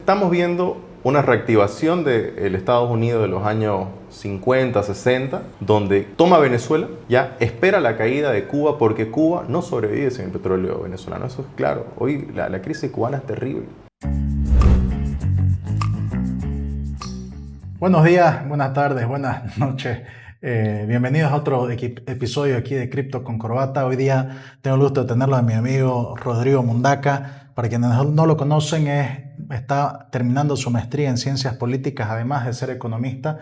estamos viendo una reactivación del Estados Unidos de los años 50, 60, donde toma Venezuela, ya espera la caída de Cuba, porque Cuba no sobrevive sin el petróleo venezolano. Eso es claro. Hoy la crisis cubana es terrible. Buenos días, buenas tardes, buenas noches. Bienvenidos a otro episodio aquí de Cripto con Corbata. Hoy día tengo el gusto de tenerlo a mi amigo Rodrigo Mundaca. Para quienes no lo conocen, está terminando su maestría en Ciencias Políticas, además de ser economista.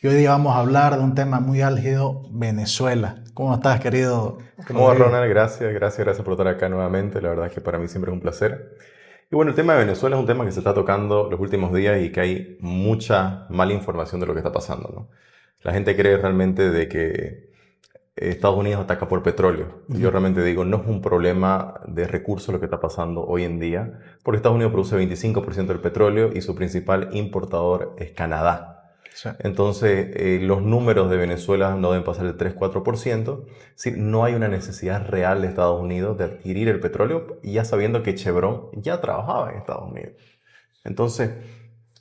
Y hoy día vamos a hablar de un tema muy álgido, Venezuela. ¿Cómo estás, querido Rodrigo? ¿Cómo va, Ronald? Gracias por estar acá nuevamente. La verdad es que para mí siempre es un placer. Y bueno, el tema de Venezuela es un tema que se está tocando los últimos días y que hay mucha mala información de lo que está pasando, ¿no? La gente cree realmente de que Estados Unidos ataca por petróleo. Y yo realmente digo, no es un problema de recursos lo que está pasando hoy en día, porque Estados Unidos produce 25% del petróleo y su principal importador es Canadá. Sí. Entonces, los números de Venezuela no deben pasar del 3-4%. Sí, no hay una necesidad real de Estados Unidos de adquirir el petróleo, ya sabiendo que Chevron ya trabajaba en Estados Unidos. Entonces,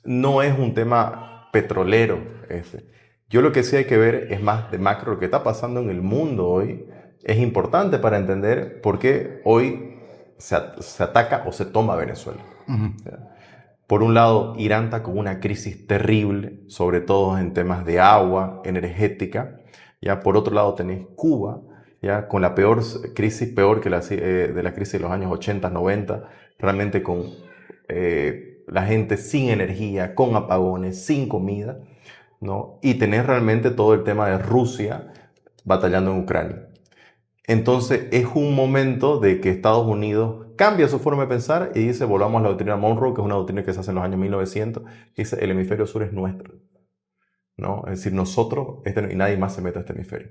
no es un tema petrolero ese. Yo lo que sí hay que ver es más de macro. Lo que está pasando en el mundo hoy es importante para entender por qué hoy se ataca o se toma Venezuela. Por un lado, Irán está con una crisis terrible, sobre todo en temas de agua, energética. Ya por otro lado tenés Cuba, ya con la peor crisis que de la crisis de los años 80, 90, realmente con la gente sin energía, con apagones, sin comida, ¿no? Y tener realmente todo el tema de Rusia batallando en Ucrania. Entonces es un momento de que Estados Unidos cambia su forma de pensar y dice, volvamos a la doctrina Monroe, que es una doctrina que se hace en los años 1900, que dice, el hemisferio sur es nuestro, ¿no? Es decir, nosotros y nadie más se mete a este hemisferio.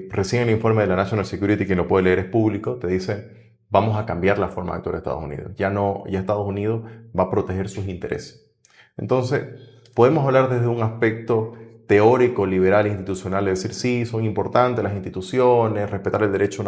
Recién el informe de la National Security, quien lo puede leer es público, te dice, vamos a cambiar la forma de actuar de Estados Unidos. Ya Estados Unidos va a proteger sus intereses. Entonces, podemos hablar desde un aspecto teórico, liberal, institucional, es decir, sí, son importantes las instituciones, respetar el derecho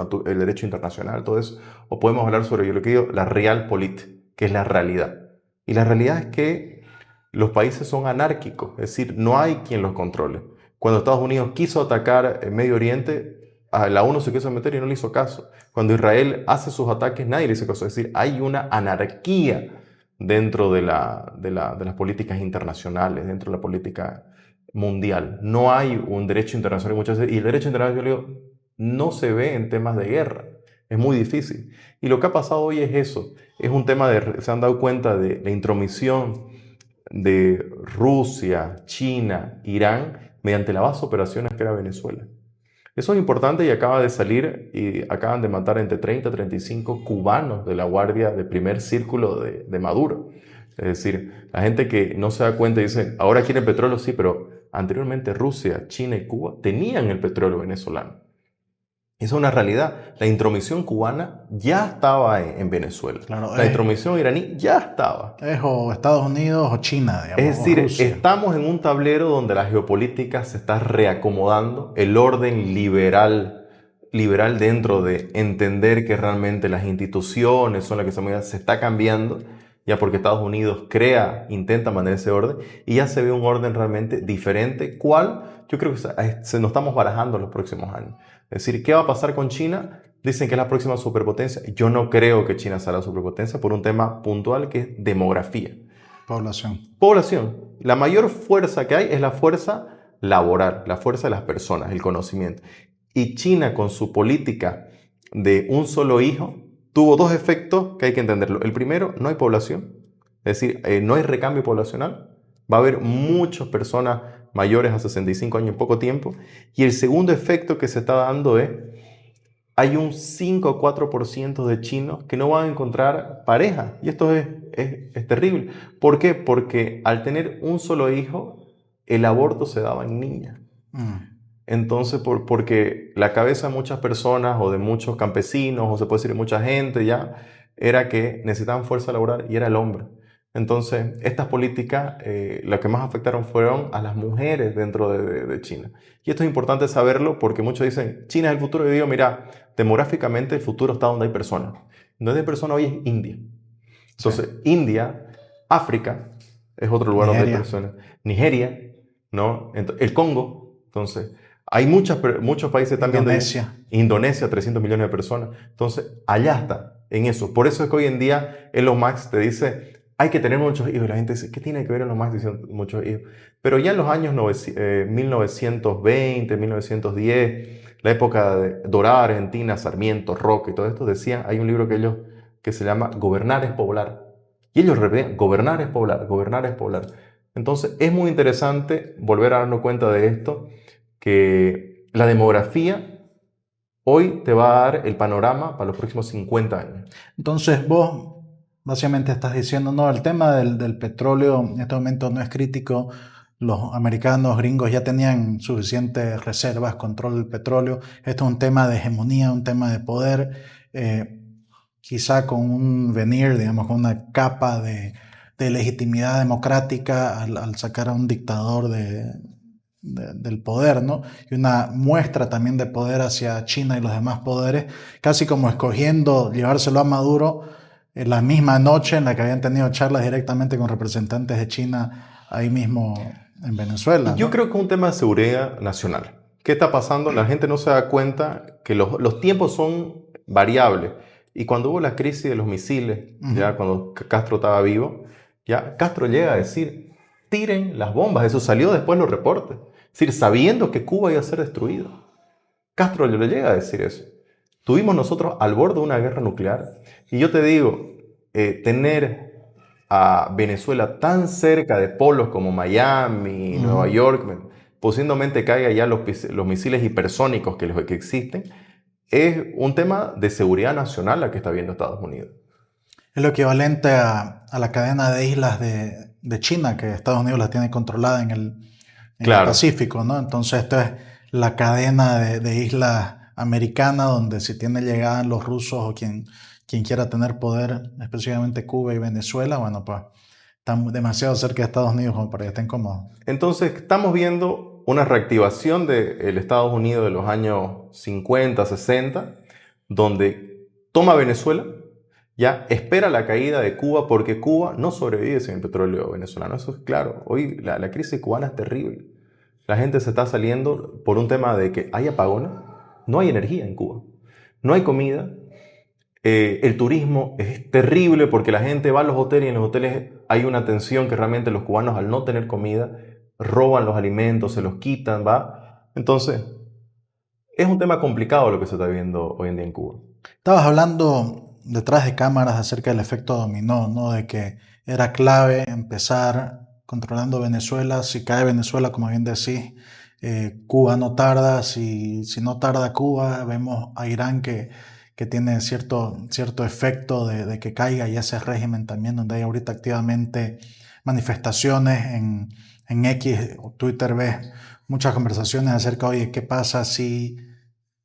internacional, todo eso. O podemos hablar sobre, yo lo que digo, la realpolitik, que es la realidad. Y la realidad es que los países son anárquicos, es decir, no hay quien los controle. Cuando Estados Unidos quiso atacar en Medio Oriente, a la ONU se quiso meter y no le hizo caso. Cuando Israel hace sus ataques, nadie le hizo caso. Es decir, hay una anarquía dentro de las políticas internacionales, dentro de la política mundial. No hay un derecho internacional muchas veces, y el derecho internacional no se ve en temas de guerra. Es muy difícil. Y lo que ha pasado hoy es eso. Es un tema se han dado cuenta de la intromisión de Rusia, China, Irán, mediante las operaciones que era Venezuela. Eso es importante y acaba de salir y acaban de matar entre 30 y 35 cubanos de la guardia de primer círculo de Maduro. Es decir, la gente que no se da cuenta y dice, ahora quieren petróleo, sí, pero anteriormente Rusia, China y Cuba tenían el petróleo venezolano. Esa es una realidad. La intromisión cubana ya estaba en Venezuela. Claro, la intromisión iraní ya estaba. Es o Estados Unidos o China, digamos. Es decir, estamos en un tablero donde la geopolítica se está reacomodando, el orden liberal dentro de entender que realmente las instituciones son las que se está cambiando, ya porque Estados Unidos intenta mantener ese orden, y ya se ve un orden realmente diferente, cual yo creo que nos estamos barajando en los próximos años. Es decir, ¿qué va a pasar con China? Dicen que es la próxima superpotencia. Yo no creo que China sea la superpotencia por un tema puntual que es demografía. Población. La mayor fuerza que hay es la fuerza laboral, la fuerza de las personas, el conocimiento. Y China, con su política de un solo hijo, tuvo dos efectos que hay que entenderlo. El primero, no hay población. Es decir, no hay recambio poblacional. Va a haber muchas personas mayores a 65 años en poco tiempo. Y el segundo efecto que se está dando es, hay un 5 o 4% de chinos que no van a encontrar pareja. Y esto es terrible. ¿Por qué? Porque al tener un solo hijo, el aborto se daba en niñas. Entonces, porque la cabeza de muchas personas o de muchos campesinos, o se puede decir de mucha gente ya, era que necesitaban fuerza laboral y era el hombre. Entonces, estas políticas, lo que más afectaron fueron a las mujeres dentro de China. Y esto es importante saberlo porque muchos dicen, China es el futuro. Y yo digo, mira, demográficamente el futuro está donde hay personas. Donde hay personas hoy es India. Entonces, sí. India África es otro lugar donde hay Nigeria. personas. Nigeria, ¿no? El Congo. Entonces, hay muchos países también de Indonesia. Indonesia, 300 millones de personas. Entonces, allá está, en eso. Por eso es que hoy en día Elon Musk te dice, hay que tener muchos hijos. Y la gente dice, ¿qué tiene que ver Elon Musk diciendo muchos hijos? Pero ya en los años 1920, 1910, la época dorada de Argentina, Sarmiento, Roca y todo esto, decían, hay un libro que se llama Gobernar es poblar. Y ellos repetían, gobernar es poblar, gobernar es poblar. Entonces es muy interesante volver a darnos cuenta de esto, que la demografía hoy te va a dar el panorama para los próximos 50 años. Entonces vos básicamente estás diciendo, no, el tema del petróleo en este momento no es crítico. Los americanos gringos ya tenían suficientes reservas, control del petróleo. Esto es un tema de hegemonía, un tema de poder, quizá con un veneer, digamos, con una capa de legitimidad democrática al sacar a un dictador del poder, ¿no? Y una muestra también de poder hacia China y los demás poderes, casi como escogiendo llevárselo a Maduro en la misma noche en la que habían tenido charlas directamente con representantes de China ahí mismo en Venezuela, Yo ¿no? creo que es un tema de seguridad nacional. ¿Qué está pasando? La gente no se da cuenta que los tiempos son variables. Y cuando hubo la crisis de los misiles, ya cuando Castro estaba vivo, ya Castro llega a decir, tiren las bombas. Eso salió después en los reportes. Es decir, sabiendo que Cuba iba a ser destruido. Castro le llega a decir eso. Tuvimos nosotros al borde de una guerra nuclear. Y yo te digo, tener a Venezuela tan cerca de polos como Miami, Nueva York, posiblemente caiga ya los misiles hipersónicos que existen, es un tema de seguridad nacional la que está viendo Estados Unidos. Es lo equivalente a la cadena de islas de China, que Estados Unidos la tiene controlada en el Claro. Pacífico, ¿no? Entonces esto es la cadena de islas americana, donde si tiene llegada los rusos o quien quiera tener poder, específicamente Cuba y Venezuela, bueno, pues están demasiado cerca de Estados Unidos como para que estén cómodos. Entonces estamos viendo una reactivación del Estados Unidos de los años 50, 60, donde toma Venezuela, ya espera la caída de Cuba, porque Cuba no sobrevive sin el petróleo venezolano. Eso es claro. Hoy la crisis cubana es terrible. La gente se está saliendo por un tema de que hay apagones, no hay energía en Cuba, no hay comida. El turismo es terrible porque la gente va a los hoteles y en los hoteles hay una tensión que realmente los cubanos, al no tener comida, roban los alimentos, se los quitan, ¿va? Entonces, es un tema complicado lo que se está viendo hoy en día en Cuba. Estabas hablando detrás de cámaras acerca del efecto dominó, ¿no? De que era clave empezar controlando Venezuela. Si cae Venezuela, como bien decís, Cuba no tarda. Si no tarda Cuba, vemos a Irán que tiene cierto efecto de que caiga, y ese régimen también, donde hay ahorita activamente manifestaciones en X o Twitter. Ves muchas conversaciones acerca, oye, ¿qué pasa si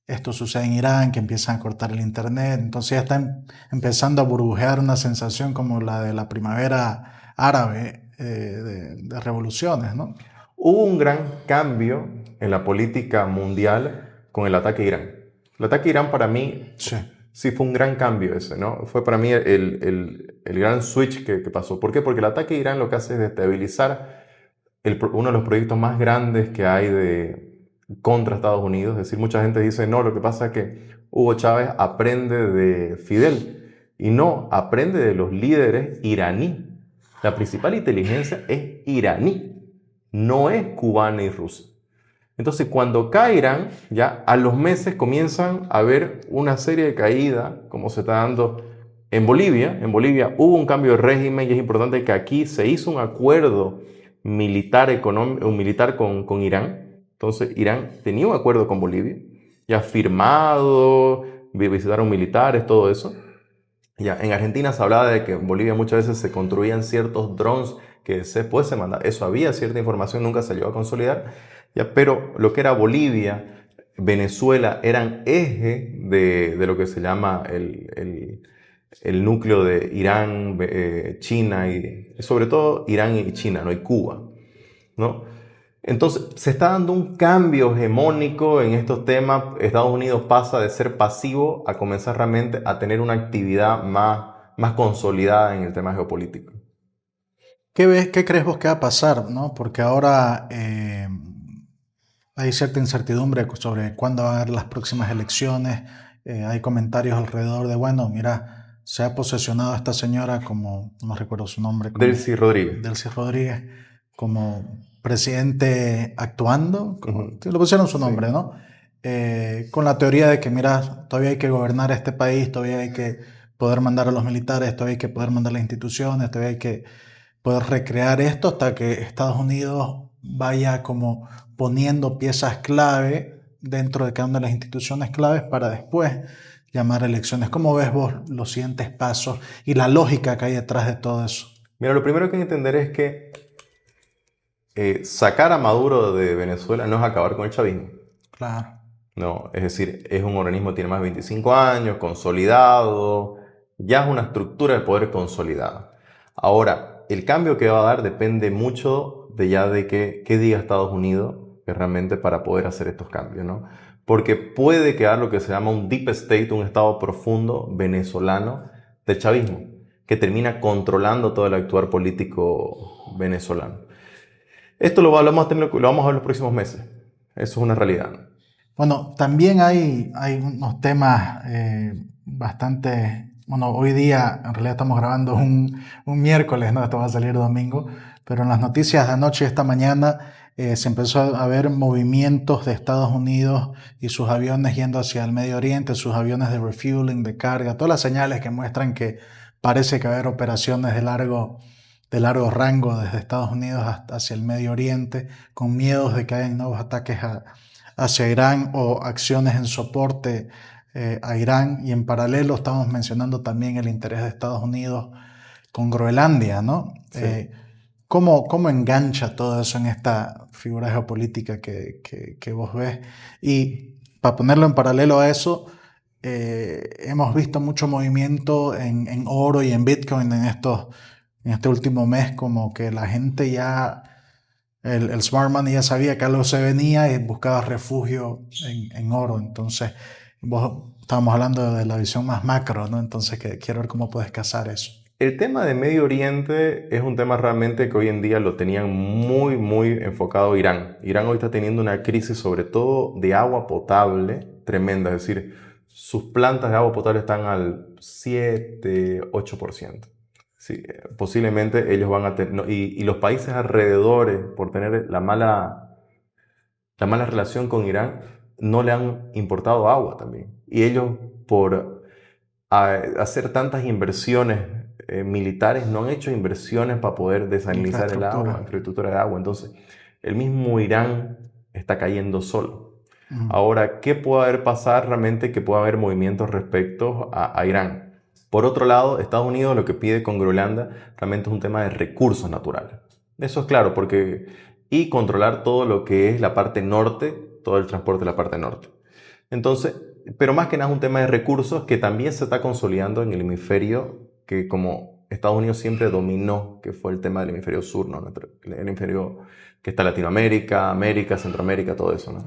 esto sucede en Irán? Que empiezan a cortar el internet. Entonces ya está empezando a burbujear una sensación como la de la primavera árabe, de revoluciones, ¿no? Hubo un gran cambio en la política mundial con el ataque a Irán. El ataque a Irán para mí sí fue un gran cambio ese, ¿no? Fue para mí el gran switch que pasó. ¿Por qué? Porque el ataque a Irán lo que hace es destabilizar uno de los proyectos más grandes que hay contra Estados Unidos. Es decir, mucha gente dice, no, lo que pasa es que Hugo Chávez aprende de Fidel. Y no, aprende de los líderes iraní. La principal inteligencia es iraní, no es cubana y rusa. Entonces, cuando cae Irán, ya a los meses comienzan a haber una serie de caídas, como se está dando en Bolivia. En Bolivia hubo un cambio de régimen, y es importante que aquí se hizo un acuerdo militar con Irán. Entonces, Irán tenía un acuerdo con Bolivia, ya firmado, visitaron militares, todo eso. Ya, en Argentina se hablaba de que en Bolivia muchas veces se construían ciertos drones que después se mandaban. Eso había cierta información, nunca se llegó a consolidar. Ya, pero lo que era Bolivia, Venezuela, eran eje de lo que se llama el núcleo de Irán, China y sobre todo Irán y China, ¿no? Y Cuba, ¿no? Entonces se está dando un cambio hegemónico en estos temas. Estados Unidos pasa de ser pasivo a comenzar realmente a tener una actividad más consolidada en el tema geopolítico. ¿Qué crees vos que va a pasar, ¿no? Porque ahora hay cierta incertidumbre sobre cuándo van a haber las próximas elecciones. Hay comentarios alrededor de, bueno, mira, se ha posesionado a esta señora como, no recuerdo su nombre, como Delcy Rodríguez. Delcy Rodríguez, como presidente actuando, como, Ujú. sí, le pusieron su Sí. nombre, ¿no? Con la teoría de que, mira, todavía hay que gobernar este país, todavía hay que poder mandar a los militares, todavía hay que poder mandar a las instituciones, todavía hay que poder recrear esto hasta que Estados Unidos vaya como poniendo piezas clave dentro de cada una de las instituciones claves para después llamar a elecciones. ¿Cómo ves vos los siguientes pasos y la lógica que hay detrás de todo eso? Mira, lo primero que hay que entender es que sacar a Maduro de Venezuela no es acabar con el chavismo. Claro. No, es decir, es un organismo que tiene más de 25 años, consolidado, ya es una estructura de poder consolidada. Ahora, el cambio que va a dar depende mucho de ya de qué diga Estados Unidos realmente para poder hacer estos cambios, ¿no? Porque puede quedar lo que se llama un deep state, un estado profundo venezolano del chavismo, que termina controlando todo el actuar político venezolano. Esto lo vamos a ver en los próximos meses. Eso es una realidad, ¿no? Bueno, también hay unos temas bastante, bueno, hoy día en realidad estamos grabando un miércoles, ¿no? Esto va a salir domingo, pero en las noticias de anoche y esta mañana se empezó a ver movimientos de Estados Unidos y sus aviones yendo hacia el Medio Oriente, sus aviones de refueling, de carga, todas las señales que muestran que parece que va a haber operaciones de largo rango desde Estados Unidos hacia el Medio Oriente, con miedos de que hayan nuevos ataques hacia Irán o acciones en soporte a Irán. Y en paralelo estamos mencionando también el interés de Estados Unidos con Groenlandia, ¿no? Sí. ¿Cómo engancha todo eso en esta figura geopolítica que vos ves? Y para ponerlo en paralelo a eso, hemos visto mucho movimiento en oro y en Bitcoin en este último mes, como que la gente ya, el smart money ya sabía que algo se venía y buscaba refugio en oro. Entonces, estábamos hablando de la visión más macro, ¿no? Entonces, quiero ver cómo puedes casar eso. El tema de Medio Oriente es un tema realmente que hoy en día lo tenían muy, muy enfocado Irán. Irán hoy está teniendo una crisis sobre todo de agua potable tremenda, es decir, sus plantas de agua potable están al 7, 8%. Sí, posiblemente ellos van a tener, no, y los países alrededores, por tener la mala relación con Irán, no le han importado agua también. Y ellos, por hacer tantas inversiones militares, no han hecho inversiones para poder desalinizar el agua, infraestructura de agua. Entonces, el mismo Irán está cayendo solo. Ahora, ¿qué puede pasar realmente? Que pueda haber movimientos respecto a Irán. Por otro lado, Estados Unidos lo que pide con Groenlandia realmente es un tema de recursos naturales. Eso es claro, y controlar todo lo que es la parte norte, todo el transporte de la parte norte. Entonces, pero más que nada es un tema de recursos que también se está consolidando en el hemisferio que como Estados Unidos siempre dominó, que fue el tema del hemisferio sur, ¿no? El hemisferio que está Latinoamérica, América, Centroamérica, todo eso, ¿no?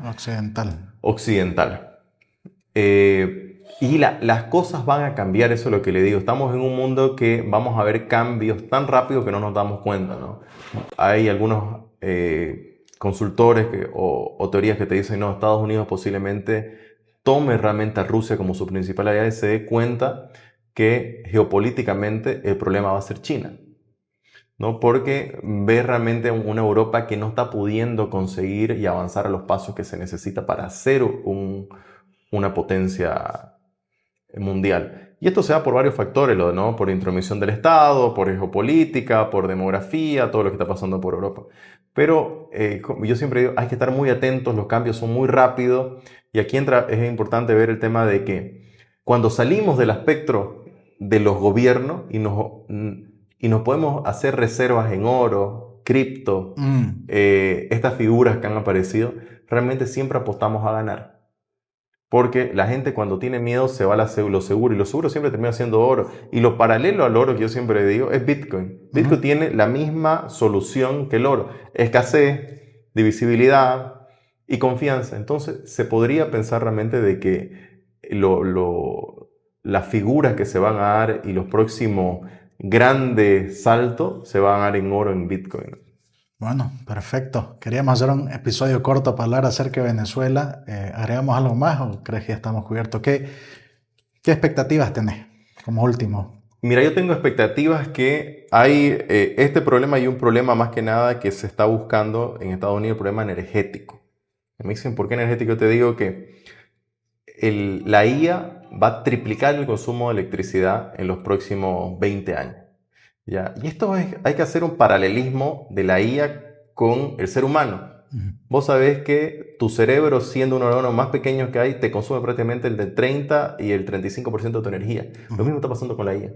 Occidental. Y las cosas van a cambiar, eso es lo que le digo. Estamos en un mundo que vamos a ver cambios tan rápido que no nos damos cuenta, ¿no? Hay algunos consultores o teorías que te dicen, no, Estados Unidos posiblemente tome realmente a Rusia como su principal aliado y se dé cuenta que geopolíticamente el problema va a ser China, ¿no? Porque ve realmente una Europa que no está pudiendo conseguir y avanzar a los pasos que se necesita para ser una potencia mundial. Y esto se da por varios factores, ¿no? Por intromisión del Estado, por geopolítica, por demografía, todo lo que está pasando por Europa. Pero yo siempre digo, hay que estar muy atentos, los cambios son muy rápidos y aquí es importante ver el tema de que cuando salimos del espectro de los gobiernos y nos podemos hacer reservas en oro, cripto, estas figuras que han aparecido, realmente siempre apostamos a ganar. Porque la gente cuando tiene miedo se va a lo seguro y lo seguro siempre termina siendo oro. Y lo paralelo al oro que yo siempre digo es Bitcoin. Bitcoin tiene la misma solución que el oro. Escasez, divisibilidad y confianza. Entonces se podría pensar realmente de que las figuras que se van a dar y los próximos grande salto se va a dar en oro, en Bitcoin. Bueno, perfecto. Queríamos hacer un episodio corto para hablar acerca de Venezuela. ¿Agregamos algo más o crees que ya estamos cubiertos? ¿Qué expectativas tenés como último? Mira, yo tengo expectativas que hay este problema y un problema más que nada que se está buscando en Estados Unidos, el problema energético. Me dicen, ¿por qué energético? Yo te digo que la IA va a triplicar el consumo de electricidad en los próximos 20 años. ¿Ya? Y hay que hacer un paralelismo de la IA con el ser humano. Vos sabés que tu cerebro, siendo un órgano más pequeño que hay, te consume prácticamente el del 30 y el 35% de tu energía. Lo mismo está pasando con la IA.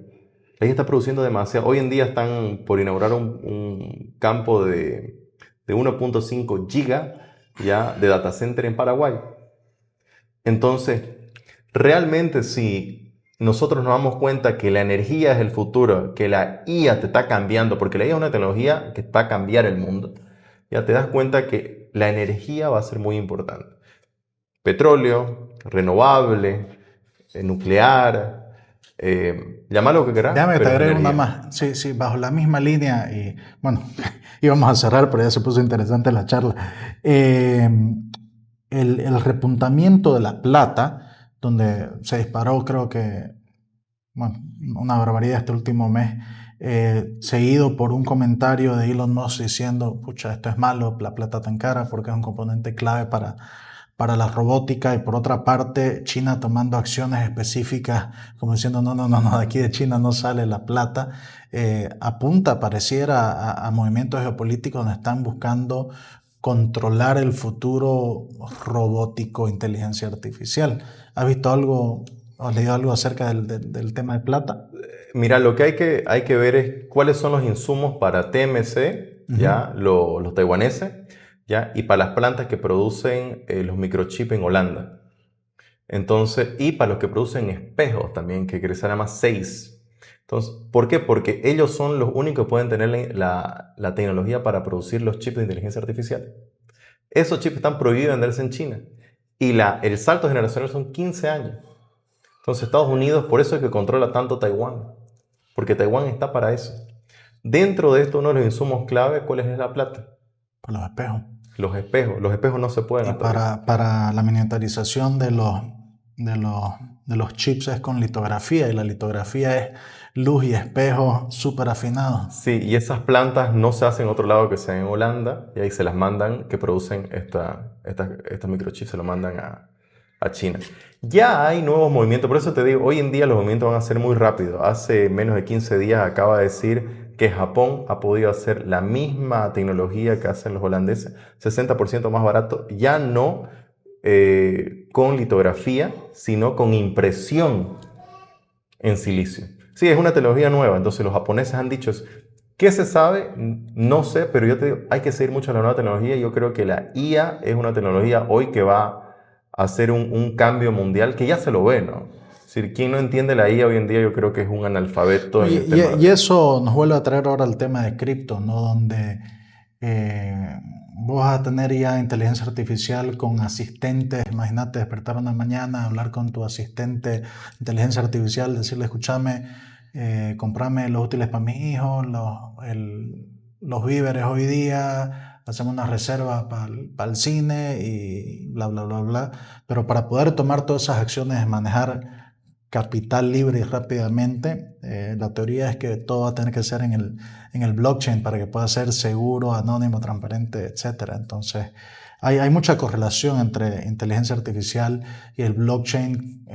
La IA está produciendo demasiado. Hoy en día están por inaugurar un campo de 1.5 giga ya, de data center en Paraguay. Entonces, realmente si nosotros nos damos cuenta que la energía es el futuro, que la IA te está cambiando, porque la IA es una tecnología que va a cambiar el mundo, ya te das cuenta que la energía va a ser muy importante. Petróleo, renovable, nuclear, llamar lo que querás. Déjame que te pero es agregue una energía. más. Sí, bajo la misma línea. Y bueno, íbamos a cerrar, pero ya se puso interesante la charla. El repuntamiento de la plata, donde se disparó, creo que, bueno, una barbaridad este último mes, seguido por un comentario de Elon Musk diciendo, pucha, esto es malo, la plata tan cara, porque es un componente clave para la robótica, y por otra parte China tomando acciones específicas como diciendo no, de aquí de China no sale la plata, apunta, pareciera, a movimientos geopolíticos donde están buscando controlar el futuro robótico, inteligencia artificial. ¿Has visto algo o leído algo acerca del tema de plata? Mira, lo que hay que ver es cuáles son los insumos para TMC, ¿ya? Los taiwaneses, ¿ya? Y para las plantas que producen los microchips en Holanda. Entonces, y para los que producen espejos también, que se llama 6. Entonces, ¿por qué? Porque ellos son los únicos que pueden tener la tecnología para producir los chips de inteligencia artificial. Esos chips están prohibidos de venderse en China. Y el salto generacional son 15 años. Entonces, Estados Unidos, por eso es que controla tanto Taiwán. Porque Taiwán está para eso. Dentro de esto, uno de los insumos clave, ¿cuál es la plata? Por los espejos. Los espejos. Los espejos no se pueden Y hasta para la miniaturización de los chips es con litografía, y la litografía es luz y espejo súper afinados. Sí, y esas plantas no se hacen en otro lado que sea en Holanda, y ahí se las mandan, que producen estos microchips, se lo mandan a China. Ya hay nuevos movimientos, por eso te digo, hoy en día los movimientos van a ser muy rápidos. Hace menos de 15 días acaba de decir que Japón ha podido hacer la misma tecnología que hacen los holandeses, 60% más barato, ya no con litografía, sino con impresión en silicio. Sí, es una tecnología nueva, entonces los japoneses han dicho eso. ¿Qué se sabe? No sé, pero yo te digo, hay que seguir mucho la nueva tecnología. Yo creo que la IA es una tecnología hoy que va a hacer un cambio mundial que ya se lo ve, ¿no? Es decir, quien no entiende la IA hoy en día yo creo que es un analfabeto en el tema. Y eso nos vuelve a traer ahora el tema de cripto, ¿no? Donde vos vas a tener ya inteligencia artificial con asistentes. Imagínate despertar una mañana, hablar con tu asistente de inteligencia artificial, decirle, escúchame, comprame los útiles para mis hijos, los víveres hoy día, hacemos una reserva para el cine y bla, bla, bla, bla. Pero para poder tomar todas esas acciones, manejar capital libre y rápidamente, la teoría es que todo va a tener que ser en el blockchain para que pueda ser seguro, anónimo, transparente, etc. Entonces, hay mucha correlación entre inteligencia artificial y el blockchain,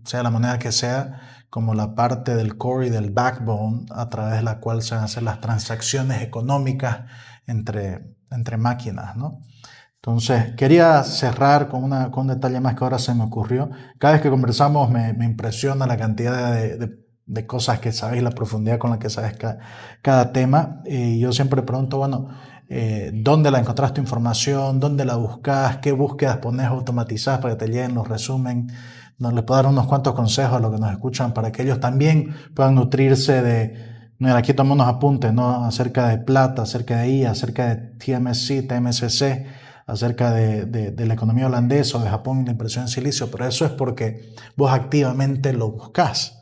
sea la moneda que sea, como la parte del core y del backbone a través de la cual se van a hacer las transacciones económicas entre máquinas, ¿no? Entonces, quería cerrar con un detalle más que ahora se me ocurrió. Cada vez que conversamos me impresiona la cantidad de cosas que sabes, la profundidad con la que sabes cada tema. Y yo siempre pregunto, bueno, ¿dónde la encontraste información? ¿Dónde la buscas? ¿Qué búsquedas pones automatizadas para que te lleguen los resumen? Les puedo dar unos cuantos consejos a los que nos escuchan para que ellos también puedan nutrirse mira, aquí tomamos unos apuntes, ¿no? Acerca de plata, acerca de IA, acerca de TMC, TMCC, acerca de la economía holandesa o de Japón y la impresión en silicio, pero eso es porque vos activamente lo buscas.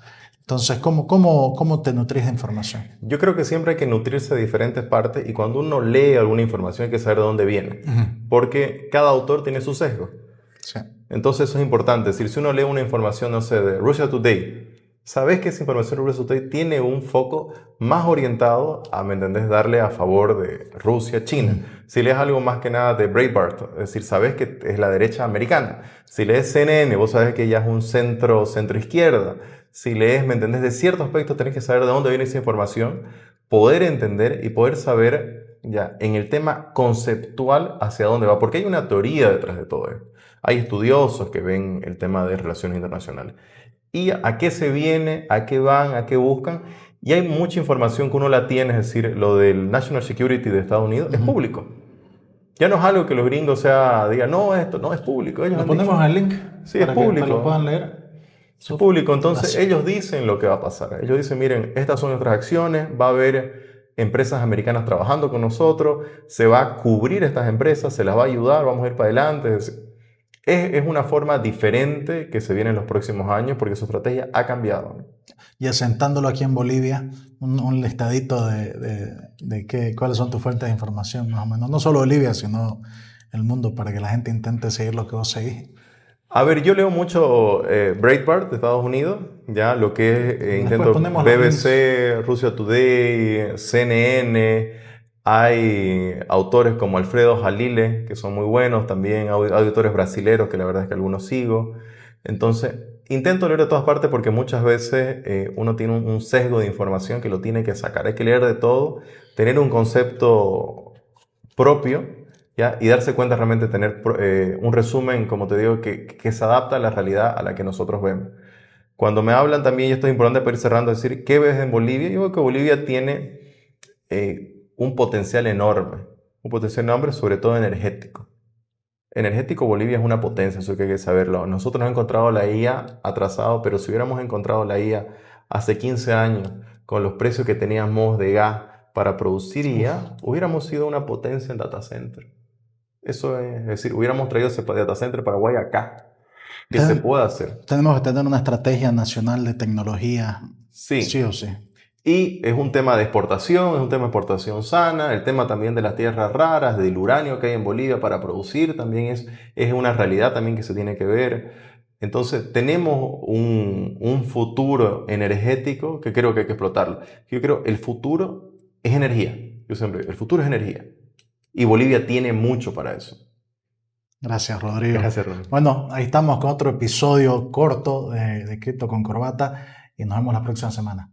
Entonces, ¿cómo te nutrís de información? Yo creo que siempre hay que nutrirse de diferentes partes y cuando uno lee alguna información hay que saber de dónde viene, porque cada autor tiene su sesgo. Sí. Entonces eso es importante. Es decir, si uno lee una información, no sé, de Russia Today, sabes que esa información de Russia Today tiene un foco más orientado a, ¿me entendés?, darle a favor de Rusia, China. Si lees algo más que nada de Breitbart, es decir, sabes que es la derecha americana. Si lees CNN, vos sabes que ya es un centro-izquierda. Si lees, ¿me entendés?, de ciertos aspectos tenés que saber de dónde viene esa información, poder entender y poder saber ya en el tema conceptual hacia dónde va, porque hay una teoría detrás de todo esto. Hay estudiosos que ven el tema de relaciones internacionales. ¿Y a qué se viene? ¿A qué van? ¿A qué buscan? Y hay mucha información que uno la tiene, es decir, lo del National Security de Estados Unidos es público. Ya no es algo que los gringos digan, no, esto no es público. Ellos ¿Lo han ponemos dicho, en el link? sí, es público. Que lo puedan leer. Es público, entonces ellos dicen lo que va a pasar. Ellos dicen, miren, estas son nuestras acciones, va a haber empresas americanas trabajando con nosotros, se va a cubrir estas empresas, se las va a ayudar, vamos a ir para adelante. Es una forma diferente que se viene en los próximos años porque su estrategia ha cambiado. Y asentándolo aquí en Bolivia, un listadito cuáles son tus fuentes de información, más o menos. No solo Bolivia, sino el mundo, para que la gente intente seguir lo que vos seguís. A ver, yo leo mucho Breitbart de Estados Unidos, ya lo que es, intento BBC, Russia Today, CNN. Hay autores como Alfredo Jalile, que son muy buenos, también autores brasileros, que la verdad es que algunos sigo. Entonces, intento leer de todas partes porque muchas veces uno tiene un sesgo de información que lo tiene que sacar. Hay que leer de todo, tener un concepto propio, ¿ya? Y darse cuenta realmente de tener un resumen, como te digo, que se adapta a la realidad a la que nosotros vemos. Cuando me hablan también, y esto es importante para ir cerrando, decir, ¿qué ves en Bolivia? Yo veo que Bolivia tiene un potencial enorme sobre todo energético. Energético, Bolivia es una potencia, eso hay que saberlo. Nosotros hemos encontrado la IA atrasado, pero si hubiéramos encontrado la IA hace 15 años, con los precios que teníamos de gas para producir IA, hubiéramos sido una potencia en data center. Eso es decir, hubiéramos traído ese data center Paraguay acá, que se pueda hacer. Tenemos que tener una estrategia nacional de tecnología, sí o sí. Y es un tema de exportación, es un tema de exportación sana, el tema también de las tierras raras, del uranio que hay en Bolivia para producir, también es una realidad también que se tiene que ver. Entonces tenemos un futuro energético que creo que hay que explotarlo. Yo creo que el futuro es energía. Yo siempre digo, el futuro es energía. Y Bolivia tiene mucho para eso. Gracias, Rodrigo. Gracias, Rodrigo. Bueno, ahí estamos con otro episodio corto de Cripto con Corbata y nos vemos la próxima semana.